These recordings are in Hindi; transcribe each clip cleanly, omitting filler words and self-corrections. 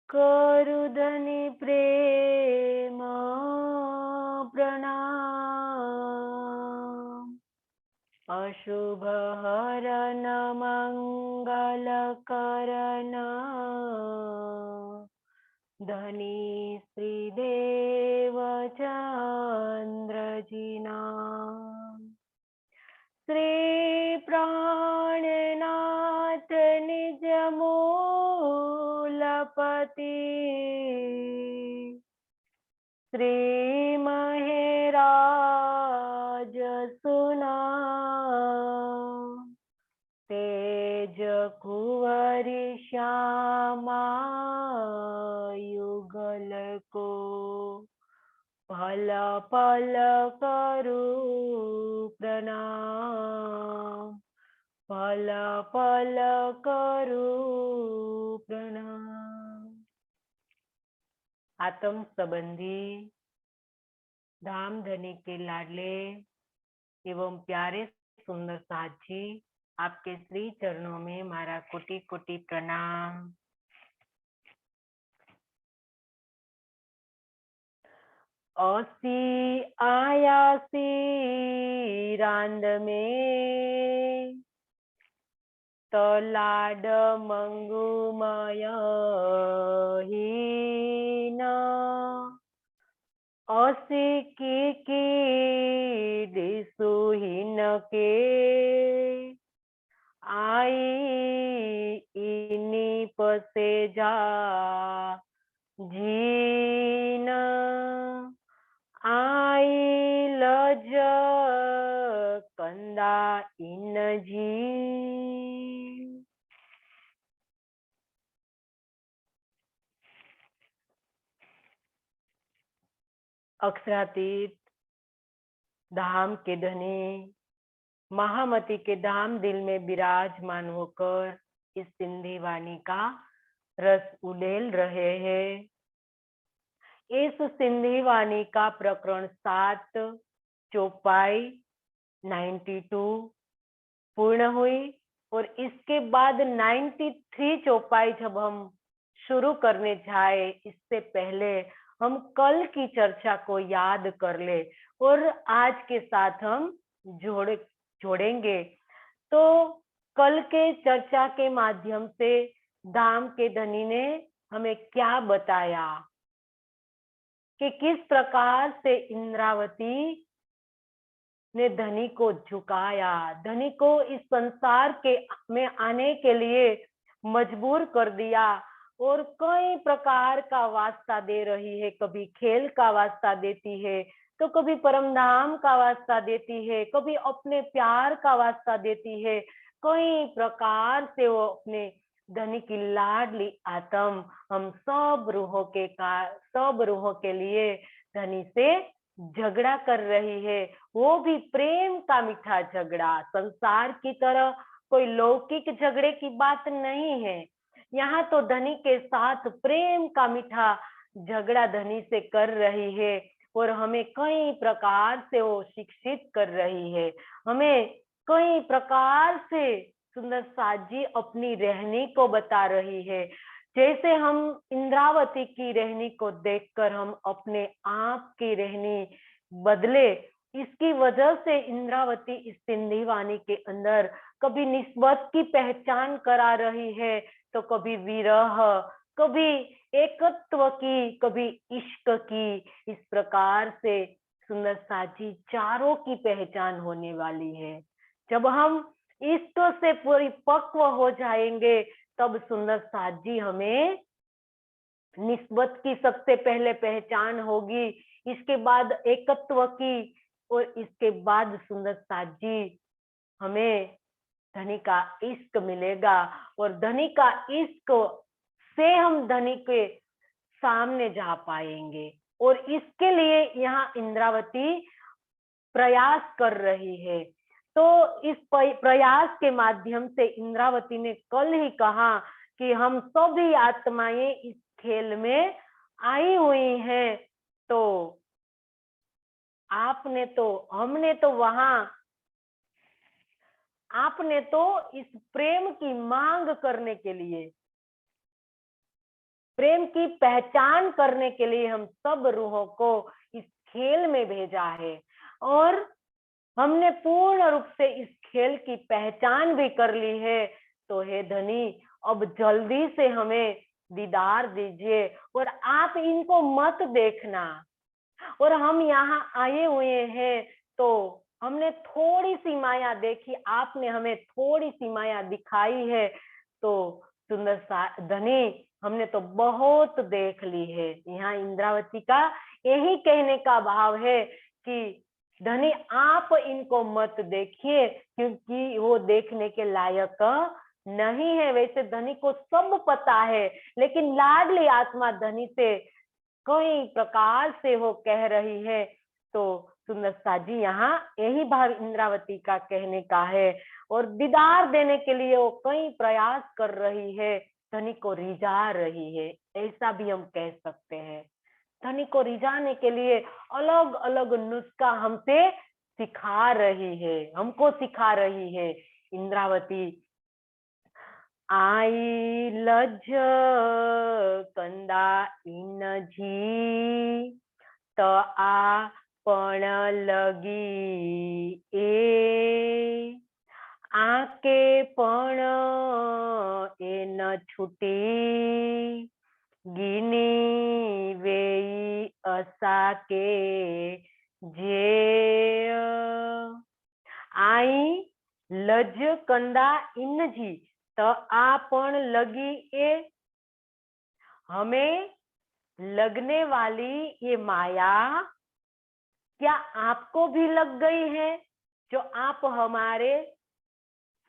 करुधनि प्रेम प्रणाम। अशुभ हरण मंगल करण धनी श्रीदेव चंद्रजिना श्री प्राणनाथ निज मूलपति श्री महेराज सुना तेज कुंवरी श्यामा युगल को पल पल करू प्रणाम पल पल करू प्रणाम। आत्म संबंधी धाम धनी के लाडले एवं प्यारे सुंदर साथ जी, आपके श्री चरणों में मारा कोटि कोटि प्रणाम। औसी आयासी रांद में तो लाड मंगुमय हीन औसी की दिसुहीन के आई इनी पसे जा जीन आई लज कंदा इन जी। अक्षरातीत धाम के धनी महामती के धाम दिल में विराजमान होकर इस सिंधी वाणी का रस उड़ेल रहे हैं। इस सिंधी वाणी का प्रकरण 7 चौपाई 92 पूर्ण हुई और इसके बाद 93 चौपाई जब हम शुरू करने जाए, इससे पहले हम कल की चर्चा को याद कर ले और आज के साथ हम जोड़ेंगे। तो कल के चर्चा के माध्यम से धाम के धनी ने हमें क्या बताया कि किस प्रकार से इंद्रावती ने धनी को झुकाया, धनी को इस संसार के में आने के लिए मजबूर कर दिया और कई प्रकार का वास्ता दे रही है। कभी खेल का वास्ता देती है, तो कभी परमधाम का वास्ता देती है, कभी अपने प्यार का वास्ता देती है। कई प्रकार से वो अपने धनी की लाडली आत्म हम सब रूहों के लिए धनी से झगड़ा कर रही है, वो भी प्रेम का मीठा झगड़ा। संसार की तरह कोई लौकिक झगड़े की बात नहीं है, यहाँ तो धनी के साथ प्रेम का मीठा झगड़ा धनी से कर रही है और हमें कई प्रकार से वो शिक्षित कर रही है। हमें कई प्रकार से सुंदर साथ जी अपनी रहनी को बता रही है। जैसे हम इंद्रावती की रहनी को देखकर हम अपने आप की रहनी बदले, इसकी वजह से इंद्रावती इस सिंधी वाणी के अंदर कभी निस्बत की पहचान करा रही है, तो कभी विरह, कभी एकत्व की, कभी इश्क की। इस प्रकार से सुंदर साजी चारों की पहचान होने वाली है। जब हम इष्ट से परिपक्व हो जाएंगे, तब सुंदर साजी हमें निस्बत की सबसे पहले पहचान होगी, इसके बाद एकत्व की और इसके बाद सुंदर साजी हमें धनी का इश्क मिलेगा और धनी का इश्क से हम धनी के सामने जा पाएंगे। और इसके लिए यहाँ इंद्रावती प्रयास कर रही है। तो इस प्रयास के माध्यम से इंद्रावती ने कल ही कहा कि हम सभी आत्माएं इस खेल में आई हुई हैं, तो हमने तो वहां आपने तो इस प्रेम की मांग करने के लिए प्रेम की पहचान करने के लिए हम सब रूहों को इस खेल में भेजा है और हमने पूर्ण रूप से इस खेल की पहचान भी कर ली है। तो हे धनी, अब जल्दी से हमें दीदार दीजिए और आप इनको मत देखना। और हम यहाँ आए हुए हैं तो हमने थोड़ी सी माया देखी, आपने हमें थोड़ी सी माया दिखाई है, तो सुंदर धनी हमने तो बहुत देख ली है। यहाँ इंद्रावती का यही कहने का भाव है कि धनी आप इनको मत देखिए क्योंकि वो देखने के लायक नहीं है। वैसे धनी को सब पता है, लेकिन लाडली आत्मा धनी से कई प्रकार से वो कह रही है। तो सुंदरता जी यहाँ यही भाव इंद्रावती का कहने का है और दीदार देने के लिए वो कई प्रयास कर रही है, धनी को रिझा रही है, ऐसा भी हम कह सकते हैं। धनी को रिझाने के लिए अलग अलग नुस्खा हमसे सिखा रही है, हमको सिखा रही है इंद्रावती। आई लज कंदा इनजी त आ पण लगी ए आके पण ए न छूटी गिनी वेई असा के जे आई लज कंदा इनजी तो आ पण लगी ए, हमें लगने वाली ये माया क्या आपको भी लग गई है, जो आप हमारे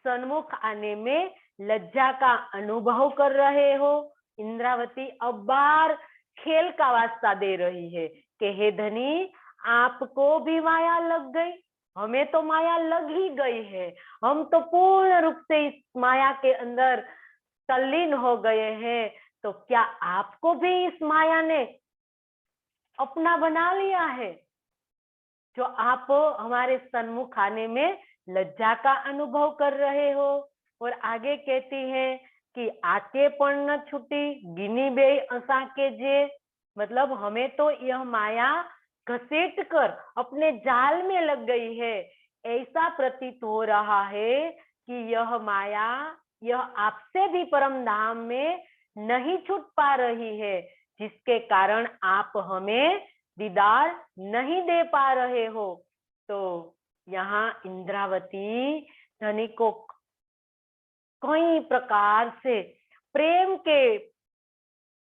सन्मुख आने में लज्जा का अनुभव कर रहे हो। इंद्रावती अब बार खेल का वास्ता दे रही है कि हे धनी, आपको भी माया लग गई, हमें तो माया लग ही गई है, हम तो पूर्ण रूप से इस माया के अंदर तल्लीन हो गए हैं। तो क्या आपको भी इस माया ने अपना बना लिया है, जो आप हमारे सन्मुख आने में लज्जा का अनुभव कर रहे हो। और आगे कहती है कि आके पण न छूटी गिनी बे असा के जे, मतलब हमें तो यह माया घसीट कर अपने जाल में लग गई है। ऐसा प्रतीत हो रहा है कि यह माया, यह आपसे भी परम धाम में नहीं छूट पा रही है, जिसके कारण आप हमें दीदार नहीं दे पा रहे हो। तो यहाँ इंद्रावती धनी को कई प्रकार से प्रेम के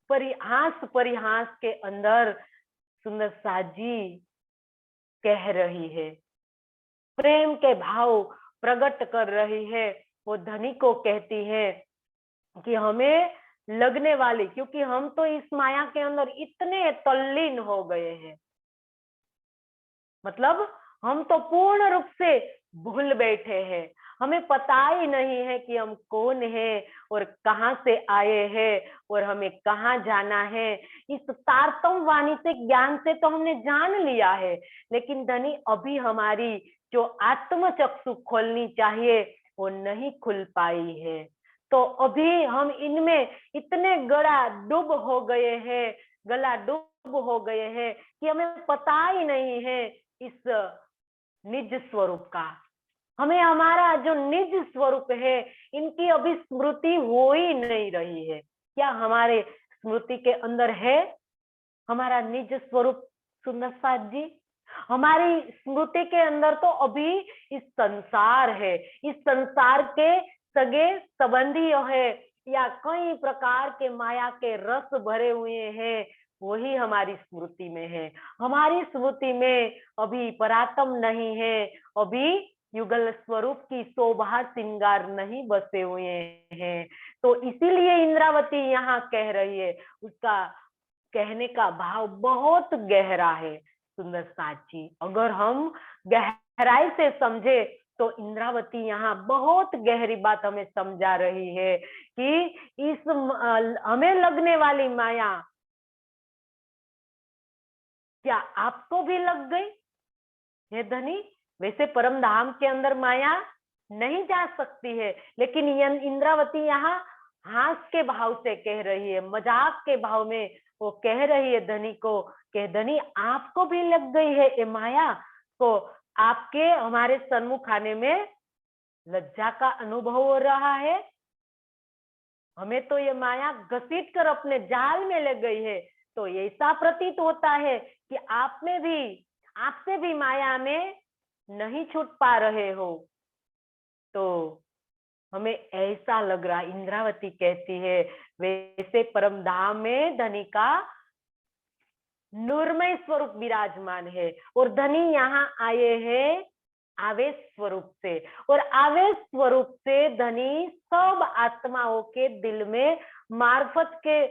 परिहास के अंदर सुंदर साजी कह रही है, प्रेम के भाव प्रकट कर रही है। वो धनी को कहती है कि हमें लगने वाली, क्योंकि हम तो इस माया के अंदर इतने तल्लीन हो गए हैं, मतलब हम तो पूर्ण रूप से भूल बैठे हैं, हमें पता ही नहीं है कि हम कौन है और कहाँ से आए हैं और हमें कहाँ जाना है। इस तारतम वाणी से, ज्ञान से तो हमने जान लिया है, लेकिन धनी अभी हमारी जो आत्म चक्षु खोलनी चाहिए वो नहीं खुल पाई है। तो अभी हम इनमें इतने गला डूब हो गए हैं कि हमें पता ही नहीं है इस निज स्वरूप का। हमें हमारा जो निज स्वरूप है इनकी अभी स्मृति हो ही नहीं रही है। क्या हमारे स्मृति के अंदर है हमारा निज स्वरूप सुंदर साथ जी? हमारी स्मृति के अंदर तो अभी इस संसार है, इस संसार के सगे संबंधी है या कई प्रकार के माया के रस भरे हुए हैं, वही हमारी स्मृति में है। हमारी स्मृति में अभी परातम नहीं है, अभी युगल स्वरूप की शोभा श्रृंगार नहीं बसे हुए हैं। तो इसीलिए इंद्रावती यहाँ कह रही है, उसका कहने का भाव बहुत गहरा है सुंदर साची। अगर हम गहराई से समझे तो इंद्रावती यहाँ बहुत गहरी बात हमें समझा रही है कि इस हमें लगने वाली माया क्या आपको भी लग गई है धनी? वैसे परम धाम के अंदर माया नहीं जा सकती है, लेकिन इंद्रावती यहाँ हास के भाव से कह रही है, मजाक के भाव में वो कह रही है धनी को कि धनी आपको भी लग गई है ये माया, तो आपके हमारे सन्मुख आने में लज्जा का अनुभव हो रहा है। हमें तो ये माया घसीट कर अपने जाल में लग गई है। तो ऐसा प्रतीत होता है कि आप में भी, आपसे भी माया में नहीं छूट पा रहे हो। तो हमें ऐसा लग रहा, इंद्रावती कहती है, वैसे परम धाम में धनी का नूरमय स्वरूप विराजमान है और धनी यहाँ आए हैं आवेश स्वरूप से, और आवेश स्वरूप से धनी सब आत्माओं के दिल में मार्फत के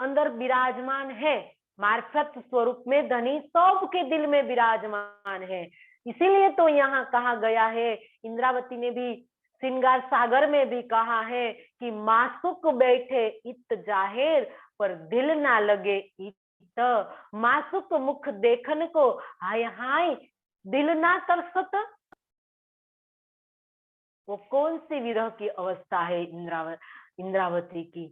अंदर विराजमान है। मार्फत स्वरूप में धनी सबके दिल में विराजमान है। इसीलिए तो यहाँ कहा गया है, इंद्रावती ने भी श्रृंगार सागर में भी कहा है कि मासुक बैठे इत जाहिर पर दिल ना लगे इत, मासुक मुख देखन को हाय हाय दिल ना तरसत। वो कौन सी विरह की अवस्था है इंद्रावती की।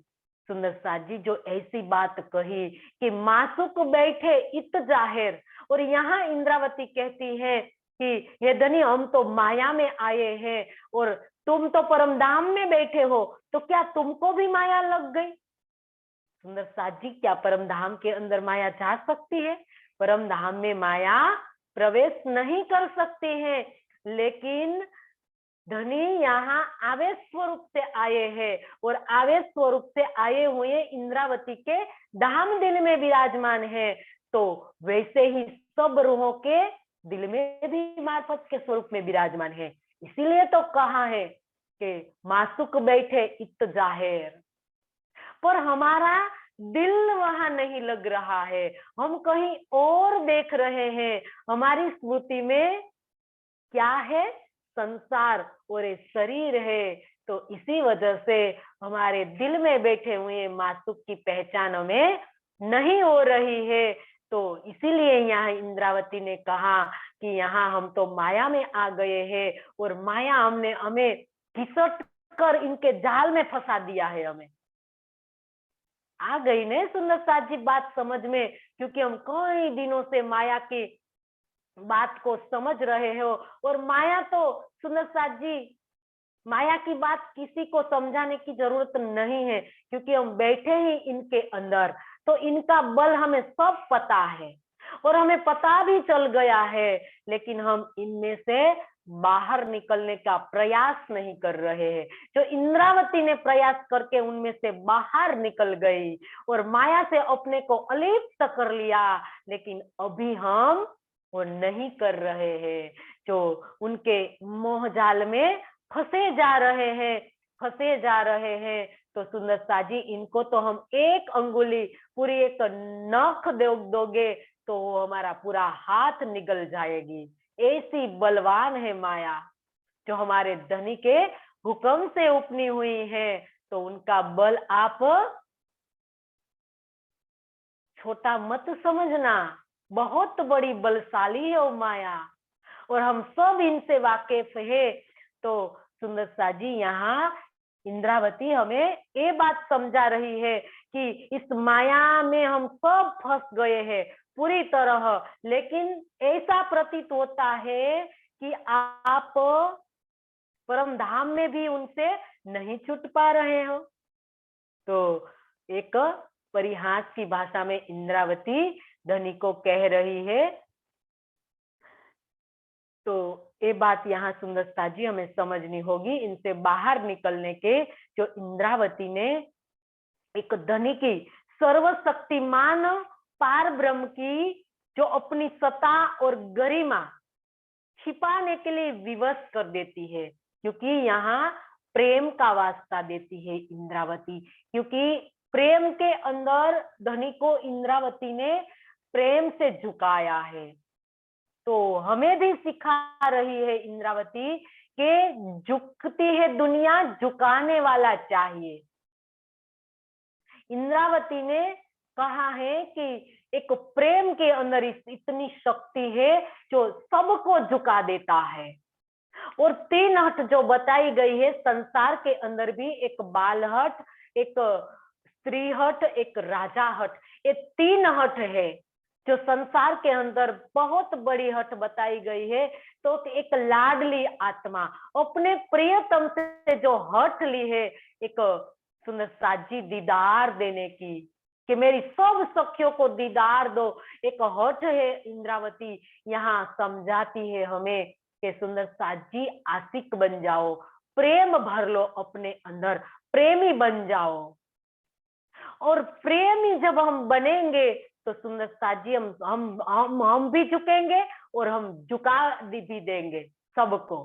सुंदर साथ जी जो ऐसी बात कही कि मासुक बैठे इत जाहिर, और यहाँ इंद्रावती कहती है कि ये धनी हम तो माया में आए हैं और तुम तो परम धाम में बैठे हो, तो क्या तुमको भी माया लग गई। सुंदर साथ जी क्या परम धाम के अंदर माया जा सकती है? परम धाम में माया प्रवेश नहीं कर सकती है, लेकिन धनी यहाँ आवेश स्वरूप से आए हैं और आवेश स्वरूप से आए हुए इंद्रावती के धाम दिल में विराजमान है। तो वैसे ही सब रूहों के दिल में भी मार्फत के स्वरूप में विराजमान है। इसीलिए तो कहा है कि मासुक बैठे इत जाहिर, पर हमारा दिल वहां नहीं लग रहा है, हम कहीं और देख रहे हैं। हमारी स्मृति में क्या है? संसार और ये शरीर है। तो इसी वजह से हमारे दिल में बैठे हुए मासुक की पहचान हमें नहीं हो रही है। तो इसीलिए यहाँ इंद्रावती ने कहा कि यहाँ हम तो माया में आ गए हैं और माया हमने हमें घिसट कर इनके जाल में फंसा दिया है। हमें आ गई ने सुंदर साथ जी बात समझ में, क्योंकि हम कई दिनों से माया की बात को समझ रहे हो। और माया तो सुंदर साथ जी, माया की बात किसी को समझाने की जरूरत नहीं है, क्योंकि हम बैठे ही इनके अंदर। तो इनका बल हमें सब पता है और हमें पता भी चल गया है, लेकिन हम इनमें से बाहर निकलने का प्रयास नहीं कर रहे हैं। जो इंद्रावती ने प्रयास करके उनमें से बाहर निकल गई और माया से अपने को अलिप्त कर लिया, लेकिन अभी हम वो नहीं कर रहे हैं। जो उनके मोह जाल में फंसे जा रहे हैं, फंसे जा रहे हैं। तो सुंदर साजी इनको तो हम एक अंगुली, पूरी एक नख दोगे तो हमारा पूरा हाथ निकल जाएगी। ऐसी बलवान है माया, जो हमारे धनी के हुक्म से उपनी हुई है। तो उनका बल आप छोटा मत समझना, बहुत बड़ी बलशाली है वो माया, और हम सब इनसे वाकिफ है। तो सुंदर साजी यहाँ इंद्रावती हमें ये बात समझा रही है कि इस माया में हम सब फंस गए हैं पूरी तरह, लेकिन ऐसा प्रतीत होता है कि आप परम धाम में भी उनसे नहीं छूट पा रहे हो। तो एक परिहास की भाषा में इंद्रावती धनी को कह रही है। तो ये बात यहाँ सुंदरता जी हमें समझनी होगी। इनसे बाहर निकलने के जो इंद्रावती ने एक धनी की सर्वशक्तिमान पार ब्रह्म की जो अपनी सत्ता और गरिमा छिपाने के लिए विवश कर देती है, क्योंकि यहाँ प्रेम का वास्ता देती है इंद्रावती, क्योंकि प्रेम के अंदर धनी को इंद्रावती ने प्रेम से झुकाया है। तो हमें भी सिखा रही है इंद्रावती कि झुकती है दुनिया, झुकाने वाला चाहिए। इंद्रावती ने कहा है कि एक प्रेम के अंदर इतनी शक्ति है जो सबको झुका देता है। और 3 हट जो बताई गई है, संसार के अंदर भी एक बाल हट, एक स्त्री हट, एक राजा हट, ये 3 हट है जो संसार के अंदर बहुत बड़ी हट बताई गई है। तो एक लाडली आत्मा अपने प्रियतम से जो हट ली है, एक सुंदर साजी दीदार देने की, कि मेरी सब सखियों को दीदार दो, एक हट है इंद्रावती यहाँ समझाती है हमें कि सुंदर साजी आशिक बन जाओ, प्रेम भर लो अपने अंदर, प्रेमी बन जाओ। और प्रेमी जब हम बनेंगे तो सुंदर साजी हम भी झुकेंगे और हम झुका भी देंगे सबको।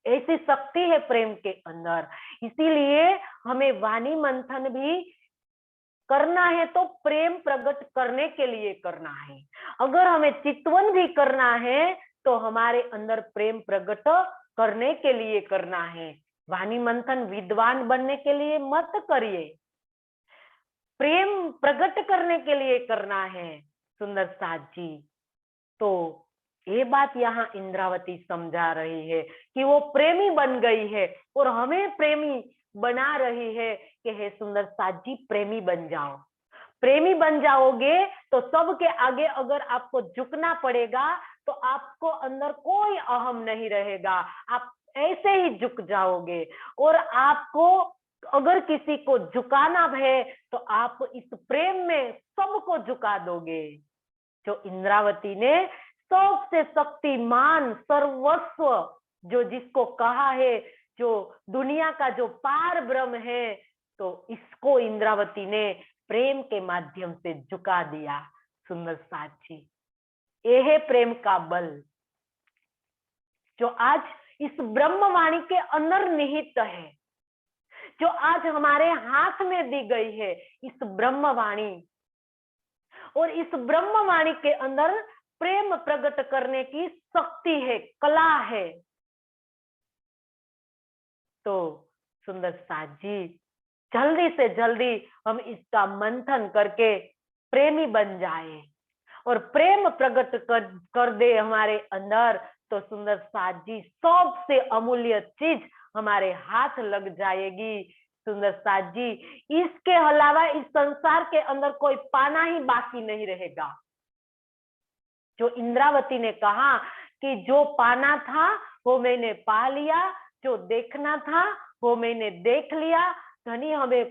ऐसी शक्ति है प्रेम के अंदर। इसीलिए हमें वाणी मंथन भी करना है तो प्रेम प्रकट करने के लिए करना है। अगर हमें चितवन भी करना है तो हमारे अंदर प्रेम प्रकट करने के लिए करना है। वाणी मंथन विद्वान बनने के लिए मत करिए, प्रेम प्रकट करने के लिए करना है सुंदर साथ जी। तो ये बात यहाँ इंद्रावती समझा रही है कि वो प्रेमी बन गई है और हमें प्रेमी बना रही है कि हे सुंदर साथ जी प्रेमी बन जाओ। प्रेमी बन जाओगे तो सबके आगे अगर आपको झुकना पड़ेगा तो आपको अंदर कोई अहम नहीं रहेगा, आप ऐसे ही झुक जाओगे। और आपको अगर किसी को झुकाना है तो आप इस प्रेम में सबको झुका दोगे। जो इंद्रावती ने सबसे शक्तिमान सर्वस्व जो जिसको कहा है, जो दुनिया का जो पार ब्रह्म है, तो इसको इंद्रावती ने प्रेम के माध्यम से झुका दिया। सुंदर साथी, ये है प्रेम का बल जो आज इस ब्रह्मवाणी के अंदर निहित है, जो आज हमारे हाथ में दी गई है इस ब्रह्मवाणी। और इस ब्रह्मवाणी के अंदर प्रेम प्रकट करने की शक्ति है, कला है। तो सुंदर साथ जी जल्दी से जल्दी हम इसका मंथन करके प्रेमी बन जाए और प्रेम प्रकट कर दे हमारे अंदर, तो सुंदर साथ जी सबसे अमूल्य चीज हमारे हाथ लग जाएगी। सुंदर साथ जी, इसके अलावा इस संसार के अंदर कोई पाना ही बाकी नहीं रहेगा। जो इंद्रावती ने कहा कि जो पाना था वो मैंने पा लिया, जो देखना था वो मैंने देख लिया, धनी हमें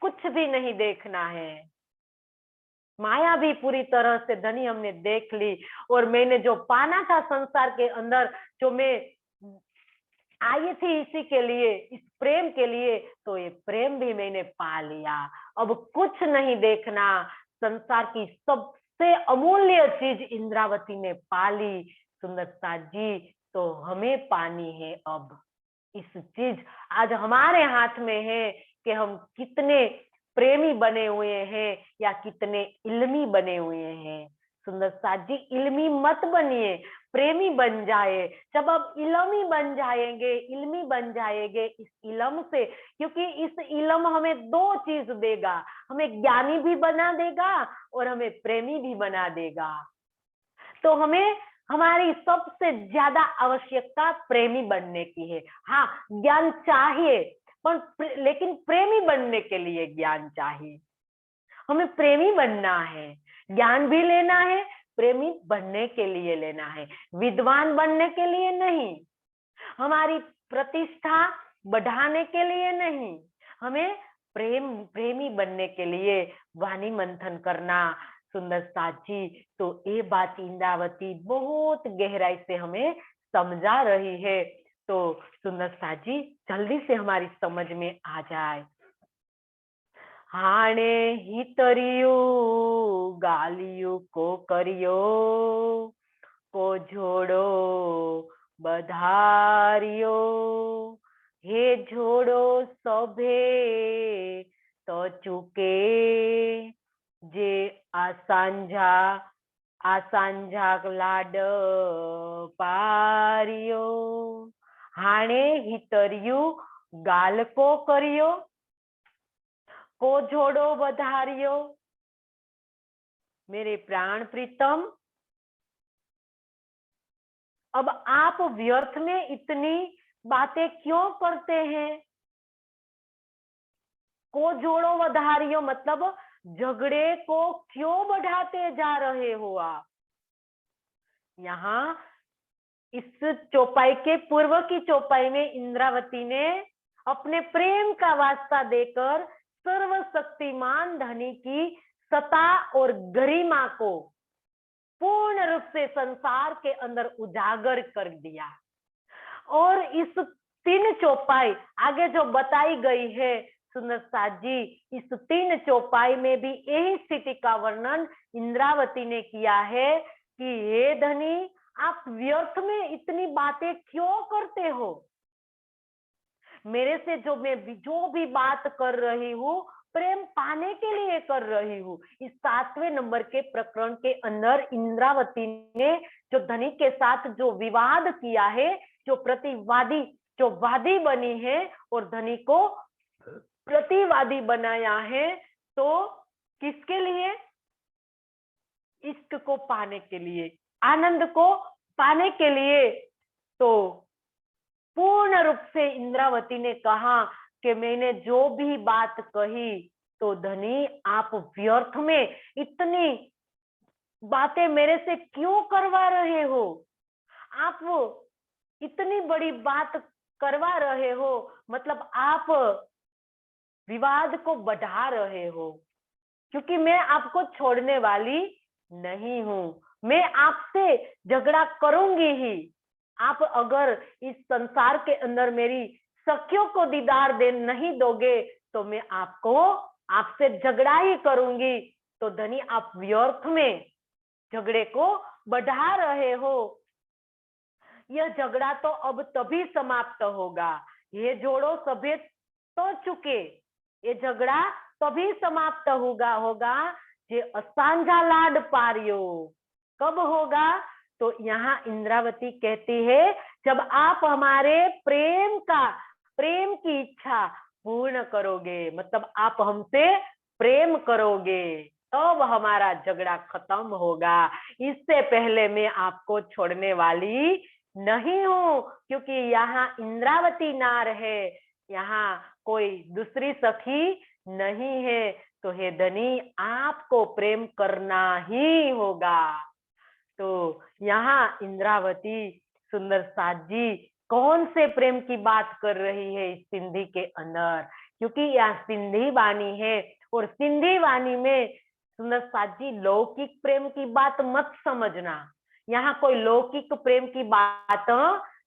कुछ भी नहीं देखना है। माया भी पूरी तरह से धनी हमने देख ली, और मैंने जो पाना था संसार के अंदर, जो मैं आई थी इसी के लिए, इस प्रेम के लिए, तो ये प्रेम भी मैंने पा लिया। अब कुछ नहीं देखना, संसार की सबसे अमूल्य चीज इंद्रावती ने पा ली। सुंदरता जी, तो हमें पानी है अब इस चीज, आज हमारे हाथ में है कि हम कितने प्रेमी बने हुए हैं या कितने इल्मी बने हुए हैं। सुंदर साथ जी, इल्मी मत बनिए, प्रेमी बन जाए। जब आप इल्मी बन जाएंगे, इल्मी बन जाएंगे इस इल्म से, क्योंकि इस इल्म हमें दो चीज देगा, हमें ज्ञानी भी बना देगा और हमें प्रेमी भी बना देगा। तो हमें हमारी सबसे ज्यादा आवश्यकता प्रेमी बनने की है। हाँ, ज्ञान चाहिए, पर लेकिन प्रेमी बनने के लिए ज्ञान चाहिए। हमें प्रेमी बनना है, ज्ञान भी लेना है, प्रेमी बनने के लिए लेना है, विद्वान बनने के लिए नहीं, हमारी प्रतिष्ठा बढ़ाने के लिए नहीं, हमें प्रेमी बनने के लिए वाणी मंथन करना। सुंदर साची, तो ये बात इंद्रावती बहुत गहराई से हमें समझा रही है। तो सुंदर साची जल्दी से हमारी समझ में आ जाए। हाणे हितरियु गालियु को करियो, को जोड़ो बधारियो, हे जोड़ो सभे तो चुके, जे आसांझा लाड पारियो। हाणे हितरियु गाल को करियो, को जोड़ो बधारियो। मेरे प्राण प्रीतम, अब आप व्यर्थ में इतनी बातें क्यों करते हैं? को जोड़ो वधारियो मतलब झगड़े को क्यों बढ़ाते जा रहे हो आप? यहाँ इस चौपाई के पूर्व की चौपाई में इंद्रावती ने अपने प्रेम का वास्ता देकर सर्वशक्तिमान धनी की सत्ता और गरिमा को पूर्ण रूप से संसार के अंदर उजागर कर दिया। और इस 3 चौपाई आगे जो बताई गई है सुंदर साथ जी, इस 3 चौपाई में भी यही स्थिति का वर्णन इंद्रावती ने किया है कि हे धनी, आप व्यर्थ में इतनी बातें क्यों करते हो? मेरे से जो भी बात कर रही हूँ प्रेम पाने के लिए कर रही हूँ। इस 7वें नंबर के प्रकरण के अंदर इंद्रावती ने जो धनी के साथ जो विवाद किया है, जो वादी बनी है और धनी को प्रतिवादी बनाया है, तो किसके लिए? इष्ट को पाने के लिए, आनंद को पाने के लिए। तो पूर्ण रूप से इंद्रावती ने कहा कि मैंने जो भी बात कही, तो धनी आप व्यर्थ में इतनी बातें मेरे से क्यों करवा रहे हो? आप इतनी बड़ी बात करवा रहे हो, मतलब आप विवाद को बढ़ा रहे हो, क्योंकि मैं आपको छोड़ने वाली नहीं हूं। मैं आपसे झगड़ा करूंगी ही। आप अगर इस संसार के अंदर मेरी सखियों को दीदार दे नहीं दोगे, तो मैं आपसे झगड़ा ही करूंगी। तो धनी आप व्यर्थ में झगड़े को बढ़ा रहे हो। यह झगड़ा तो अब तभी समाप्त होगा। ये जोड़ो सभे तो चुके, ये झगड़ा तभी समाप्त होगा जे असांझा लाड पारियो। कब होगा? तो यहाँ इंद्रावती कहती है, जब आप हमारे प्रेम की इच्छा पूर्ण करोगे, मतलब आप हमसे प्रेम करोगे, तब हमारा झगड़ा खत्म होगा। इससे पहले मैं आपको छोड़ने वाली नहीं हूं, क्योंकि यहाँ इंद्रावती नार है, यहाँ कोई दूसरी सखी नहीं है। तो हे धनी, आपको प्रेम करना ही होगा। तो यहाँ इंद्रावती सुंदर साथ जी कौन से प्रेम की बात कर रही है इस सिंधी के अंदर? क्योंकि यह सिंधी वाणी है, और सिंधी वाणी में सुंदर साथ जी लौकिक प्रेम की बात मत समझना। यहाँ कोई लौकिक प्रेम की बात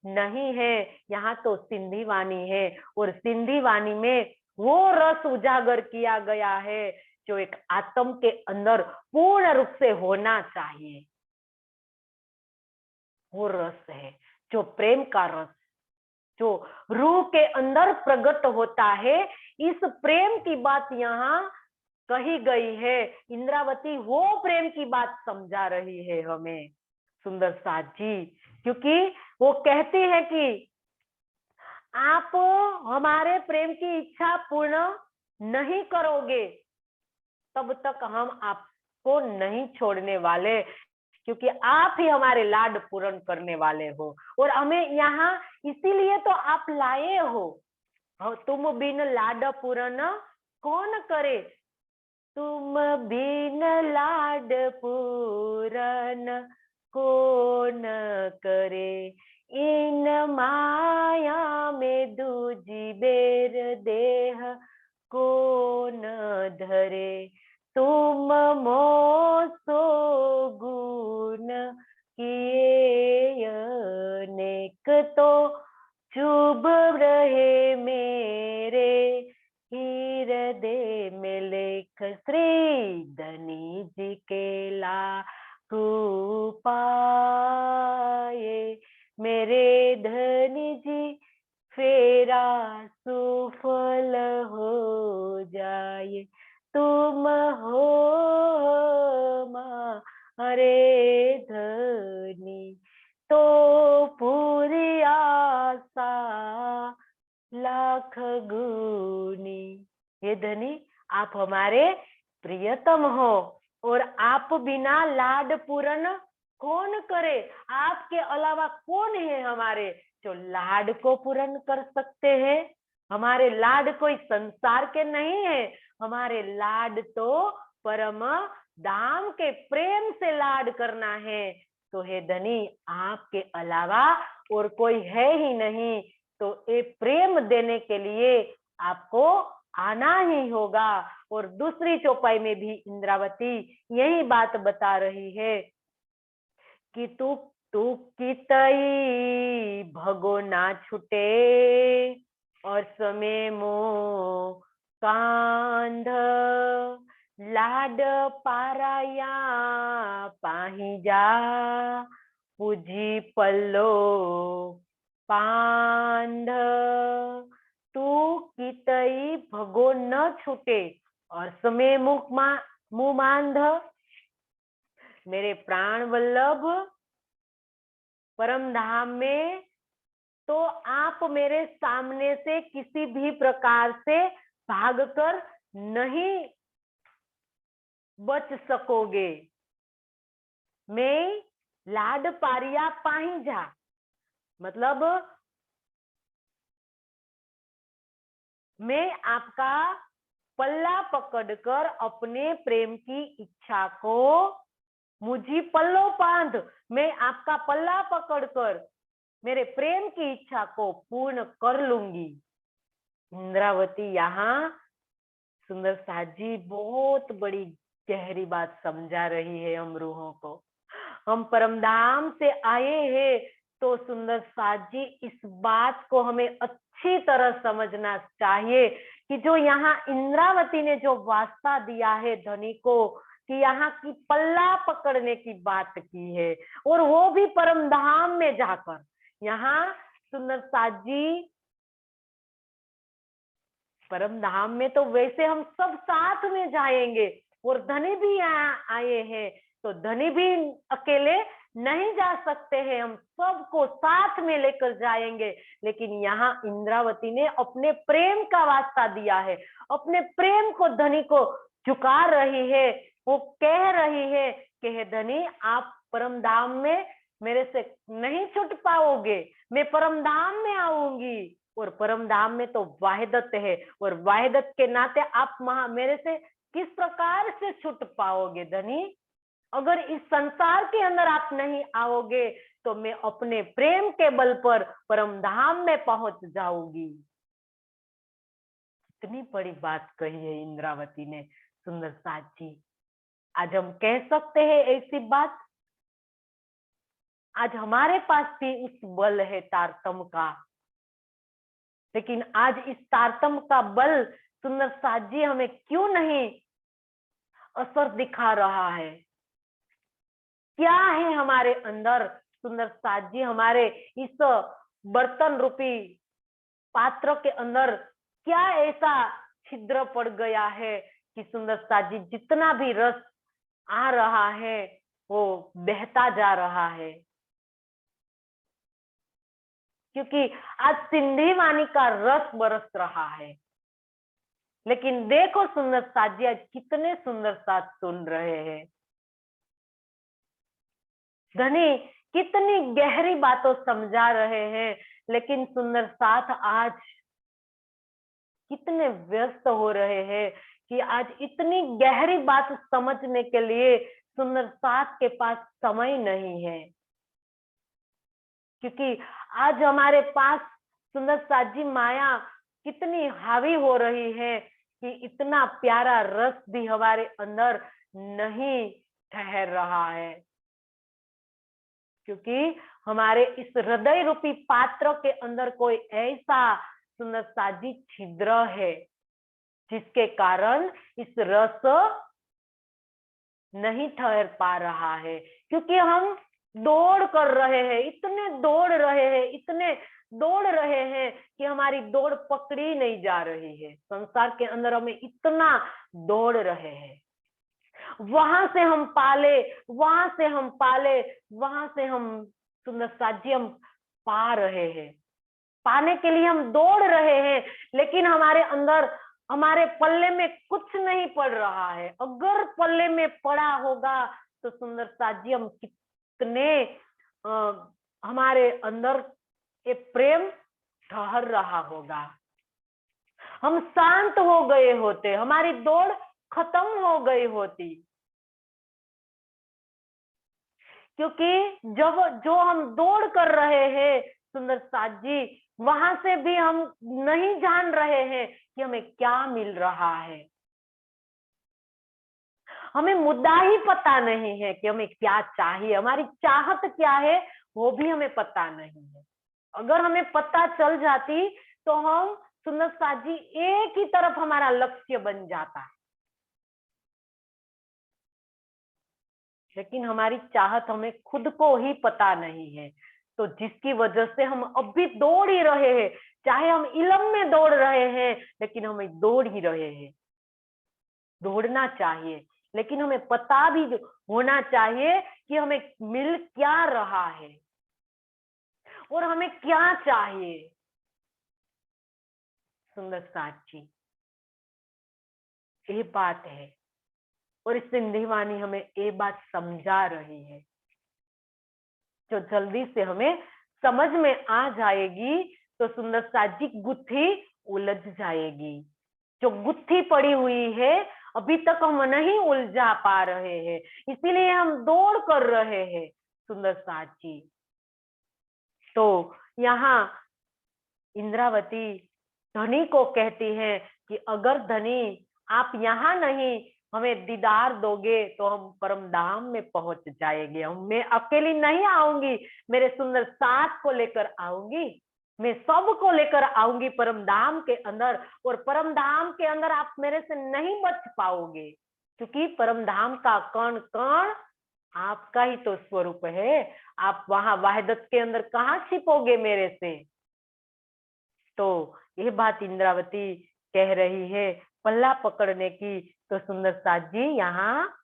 नहीं है, यहाँ तो सिंधी वाणी है, और सिंधी वाणी में वो रस उजागर किया गया है जो एक आत्म के अंदर पूर्ण रूप से होना चाहिए। वो रस है जो प्रेम का रस, जो रूह के अंदर प्रकट होता है। इस प्रेम की बात यहाँ कही गई है। इंद्रावती वो प्रेम की बात समझा रही है हमें सुंदर साथ जी, क्योंकि वो कहती है कि आप हमारे प्रेम की इच्छा पूर्ण नहीं करोगे, तब तक हम आपको नहीं छोड़ने वाले, क्योंकि आप ही हमारे लाड पूर्ण करने वाले हो, और हमें यहाँ इसीलिए तो आप लाए हो। तुम बिन लाड पूर्ण कौन करे? तुम बिन लाड पूर्ण कौन करे? इन माया में दूजी बेर देह कौन धरे? तुम मोसो गुण किए अनेक, तो चुभ रहे मेरे हृदय में लेख। श्री धनी जी के लाखू पाए, मेरे धनी जी फेरा सुफल हो जाए। तुम हो हमारे धनी, तो पूरी आशा लाख गुनी। हे धनी, आप हमारे प्रियतम हो, और आप बिना लाड पूर्ण कौन करे, आपके अलावा कौन है हमारे जो लाड को पूर्ण कर सकते हैं। हमारे लाड कोई संसार के नहीं है, हमारे लाड तो परम धाम के प्रेम से लाड करना है। तो हे धनी, आपके अलावा और कोई है ही नहीं, तो ये प्रेम देने के लिए आपको आना ही होगा। और दूसरी चौपाई में भी इंद्रावती यही बात बता रही है कि तू तू कितई भगो ना छूटे और समय मो कांध लाड पाराया पाही जा पूजी पल्लो पांध। तू कितई भगो न छूटे और समय मुंह मांध। मेरे प्राण वल्लभ परम धाम में तो आप मेरे सामने से किसी भी प्रकार से भागकर नहीं बच सकोगे। मैं लाड पारिया पाही जा, मतलब मैं आपका पल्ला पकड़कर अपने प्रेम की इच्छा को मुझी पल्लो बांध, मैं आपका पल्ला पकड़कर मेरे प्रेम की इच्छा को पूर्ण कर लूंगी। इंद्रावती यहाँ सुंदर साथ जी बहुत बड़ी गहरी बात समझा रही है हम रूहों को। हम परमधाम से आए हैं तो सुंदर साथ जी इस बात को हमें अच्छी तरह समझना चाहिए कि जो यहाँ इंद्रावती ने जो वास्ता दिया है धनी को कि यहाँ की पल्ला पकड़ने की बात की है, और वो भी परमधाम में जाकर। यहाँ सुंदर साथ जी परम धाम में तो वैसे हम सब साथ में जाएंगे, और धनी भी यहाँ आए हैं तो धनी भी अकेले नहीं जा सकते हैं, हम सबको साथ में लेकर जाएंगे। लेकिन यहाँ इंद्रावती ने अपने प्रेम का वास्ता दिया है, अपने प्रेम को धनी को झुका रही है। वो कह रही है कि हे धनी, आप परम धाम में मेरे से नहीं छूट पाओगे, मैं परम धाम में आऊंगी। और परम धाम में तो वाहिदत है, और वाहिदत के नाते आप मेरे से किस प्रकार से छूट पाओगे धनी। अगर इस संसार के अंदर आप नहीं आओगे तो मैं अपने प्रेम के बल पर परम धाम में पहुंच जाऊंगी। इतनी बड़ी बात कही है इंद्रावती ने सुंदर साथ जी। आज हम कह सकते हैं ऐसी बात, आज हमारे पास भी उस बल है तारतम का, लेकिन आज इस तारतम का बल सुंदर साथ जी हमें क्यों नहीं असर दिखा रहा है। क्या है हमारे अंदर सुंदर साथ जी, हमारे इस बर्तन रूपी पात्र के अंदर क्या ऐसा छिद्र पड़ गया है कि सुंदर साथ जी जितना भी रस आ रहा है वो बहता जा रहा है। क्योंकि आज सिंधी वाणी का रस बरस रहा है, लेकिन देखो सुंदर साथ जी आज कितने सुंदर साथ सुन रहे हैं। धनी कितनी गहरी बातों समझा रहे हैं, लेकिन सुंदर साथ आज कितने व्यस्त हो रहे हैं कि आज इतनी गहरी बात समझने के लिए सुंदर साथ के पास समय नहीं है। क्योंकि आज हमारे पास सुंदर साथ जी माया कितनी हावी हो रही है कि इतना प्यारा रस भी हमारे अंदर नहीं ठहर रहा है। क्योंकि हमारे इस हृदय रूपी पात्र के अंदर कोई ऐसा सुंदर साथ जी छिद्र है जिसके कारण इस रस नहीं ठहर पा रहा है। क्योंकि हम दौड़ कर रहे हैं, इतने दौड़ रहे हैं, इतने दौड़ रहे हैं कि हमारी दौड़ पकड़ी नहीं जा रही है। संसार के अंदर हमें इतना दौड़ रहे हैं, वहां से हम पाले, वहां से हम पाले, वहां से हम सुंदर साथ जी हम पा रहे हैं, पाने के लिए हम दौड़ रहे हैं, लेकिन हमारे अंदर हमारे पल्ले में कुछ नहीं पड़ रहा है। अगर पल्ले में पड़ा होगा तो सुंदर साथ जी हम कितने हमारे अंदर ये प्रेम ठहर रहा होगा। हम शांत हो गए होते, हमारी दौड़ खत्म हो गई होती, क्योंकि जब जो हम दौड़ कर रहे हैं सुंदर साथ जी, वहां से भी हम नहीं जान रहे हैं कि हमें क्या मिल रहा है। हमें मुद्दा ही पता नहीं है कि हमें क्या चाहिए, हमारी चाहत क्या है वो भी हमें पता नहीं है। अगर हमें पता चल जाती तो हम सुंदर साथ जी एक ही तरफ हमारा लक्ष्य बन जाता, लेकिन हमारी चाहत हमें खुद को ही पता नहीं है। तो जिसकी वजह से हम अब भी दौड़ ही रहे हैं, चाहे हम इलम में दौड़ रहे हैं, लेकिन हम दौड़ ही रहे हैं। दौड़ना चाहिए, लेकिन हमें पता भी होना चाहिए कि हमें मिल क्या रहा है और हमें क्या चाहिए। सुंदर साची ये बात है, और सिंधी वाणी हमें ये बात समझा रही है, जो जल्दी से हमें समझ में आ जाएगी तो सुंदर साजी गुत्थी उलझ जाएगी। जो गुत्थी पड़ी हुई है अभी तक हम नहीं उलझा पा रहे हैं, इसीलिए हम दौड़ कर रहे हैं सुंदर साची। तो यहाँ इंद्रावती धनी को कहती है कि अगर धनी आप यहाँ नहीं हमें दीदार दोगे तो हम परम धाम में पहुंच जाएंगे। हम मैं अकेली नहीं आऊंगी, मेरे सुंदर साथ को लेकर आऊंगी, मैं सबको लेकर आऊंगी परम धाम के अंदर, और परम धाम के अंदर आप मेरे से नहीं बच पाओगे, क्योंकि परम धाम का कण कण आपका ही तो स्वरूप है। आप वहां वहदत के अंदर कहाँ छिपोगे मेरे से। तो ये बात इंद्रावती कह रही है पल्ला पकड़ने की। तो सुंदर साथ जी यहाँ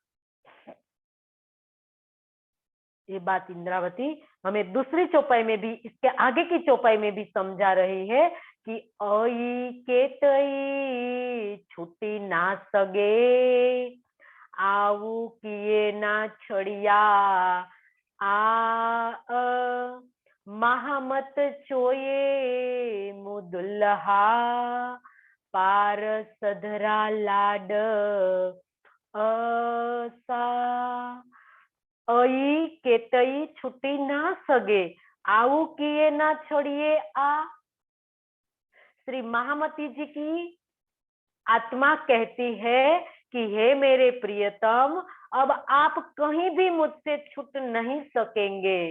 ये बात इंद्रावती हमें दूसरी चौपाई में भी, इसके आगे की चौपाई में भी समझा रही है कि आई के तई छुट्टी ना सगे, आऊ किए ना छड़िया, आ महामत चोये मुदुल्हा, पार सधरा लाड असा, अई केतई छुट्टी ना सगे, आऊ किए ना छोड़िए आ। श्री महामती जी की आत्मा कहती है कि हे मेरे प्रियतम, अब आप कहीं भी मुझसे छूट नहीं सकेंगे।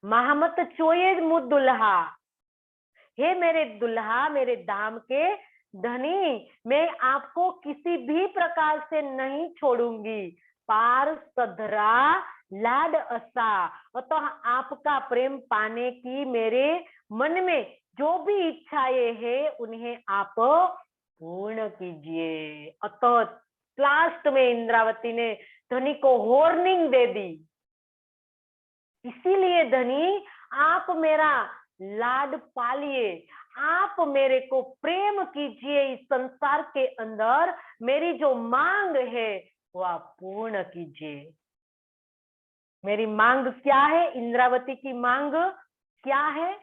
महामत चोये मुझ दुल्हा, हे मेरे दुल्हा, मेरे धाम के धनी, मैं आपको किसी भी प्रकार से नहीं छोड़ूंगी। पार सधरा लाड असा, अतः आपका प्रेम पाने की मेरे मन में जो भी इच्छाएं हैं उन्हें आप पूर्ण कीजिए। अतः लास्ट में इंद्रावती ने धनी को वार्निंग दे दी, इसीलिए धनी आप मेरा लाड पालिए, आप मेरे को प्रेम कीजिए, इस संसार के अंदर मेरी जो मांग है वो आप पूर्ण कीजिए। मेरी मांग क्या है? इंद्रावती की मांग क्या है?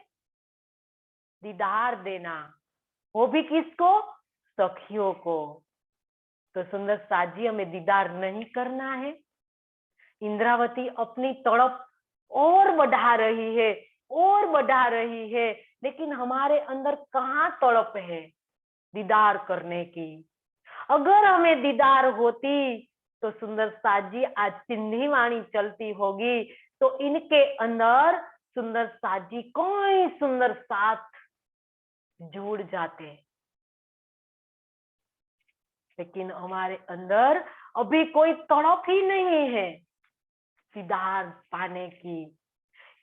दीदार देना, वो भी किसको? सखियों को। तो सुंदर साजी हमें दीदार नहीं करना है। इंद्रावती अपनी तड़प और बढ़ा रही है, और बढ़ा रही है, लेकिन हमारे अंदर कहाँ तड़प है दीदार करने की। अगर हमें दीदार होती तो सुंदर साजी आज सिंधी वाणी चलती होगी तो इनके अंदर सुंदर साजी कोई सुंदर साथ जुड़ जाते, लेकिन हमारे अंदर अभी कोई तड़प ही नहीं है दीदार पाने की,